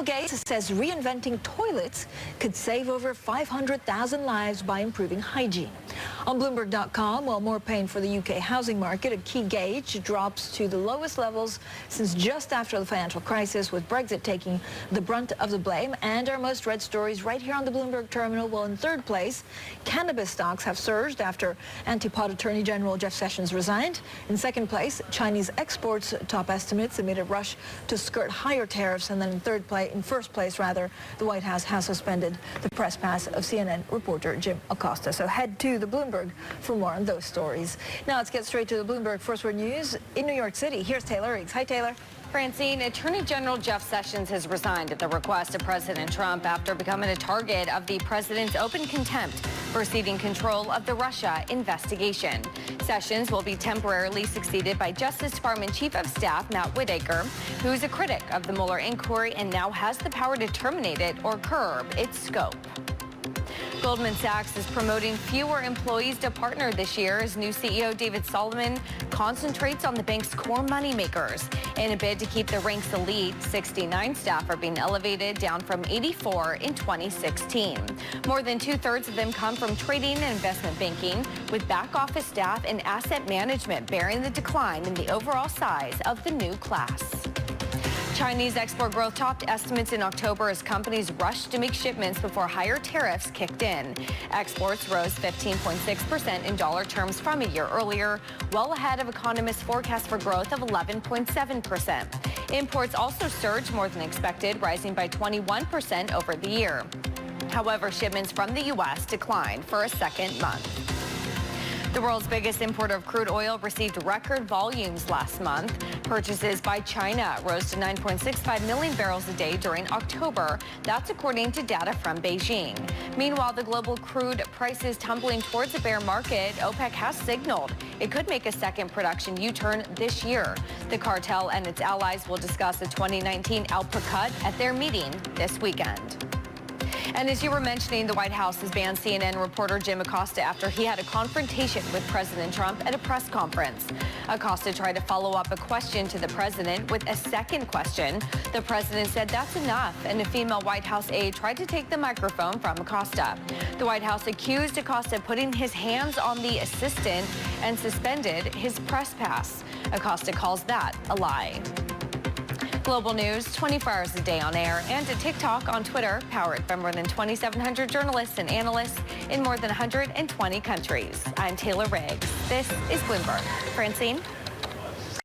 Gates says reinventing toilets could save over 500,000 lives by improving hygiene. On Bloomberg.com, while more pain for the UK housing market, a key gauge drops to the lowest levels since just after the financial crisis, with Brexit taking the brunt of the blame. And our most read stories right here on the Bloomberg terminal. Well, in third place, cannabis stocks have surged after anti-pot Attorney General Jeff Sessions resigned. In second place, Chinese exports top estimates amid a rush to skirt higher tariffs. And then in first place, the White House has suspended the press pass of CNN reporter Jim Acosta. So head to the Bloomberg for more on those stories. Now let's get straight to the Bloomberg First Word News in New York City. Here's Taylor Riggs. Hi, Taylor. Francine, Attorney General Jeff Sessions has resigned at the request of President Trump after becoming a target of the president's open contempt for ceding control of the Russia investigation. Sessions will be temporarily succeeded by Justice Department Chief of Staff Matt Whitaker, who is a critic of the Mueller inquiry and now has the power to terminate it or curb its scope. Goldman Sachs is promoting fewer employees to partner this year as new CEO David Solomon concentrates on the bank's core moneymakers. In a bid to keep the ranks elite, 69 staff are being elevated, down from 84 in 2016. More than two-thirds of them come from trading and investment banking, with back office staff and asset management bearing the decline in the overall size of the new class. Chinese export growth topped estimates in October as companies rushed to make shipments before higher tariffs kicked in. Exports rose 15.6% in dollar terms from a year earlier, well ahead of economists' forecast for growth of 11.7%. Imports also surged more than expected, rising by 21% over the year. However, shipments from the U.S. declined for a second month. The world's biggest importer of crude oil received record volumes last month. Purchases by China rose to 9.65 million barrels a day during October. That's according to data from Beijing. Meanwhile, the global crude price is tumbling towards a bear market. OPEC has signaled it could make a second production U-turn this year. The cartel and its allies will discuss a 2019 output cut at their meeting this weekend. And as you were mentioning, the White House has banned CNN reporter Jim Acosta after he had a confrontation with President Trump at a press conference. Acosta tried to follow up a question to the president with a second question. The president said that's enough, and a female White House aide tried to take the microphone from Acosta. The White House accused Acosta of putting his hands on the assistant and suspended his press pass. Acosta calls that a lie. Global news 24 hours a day on air and at TikTok, on Twitter, powered by more than 2,700 journalists and analysts in more than 120 countries. I'm Taylor Riggs. This is Bloomberg. Francine?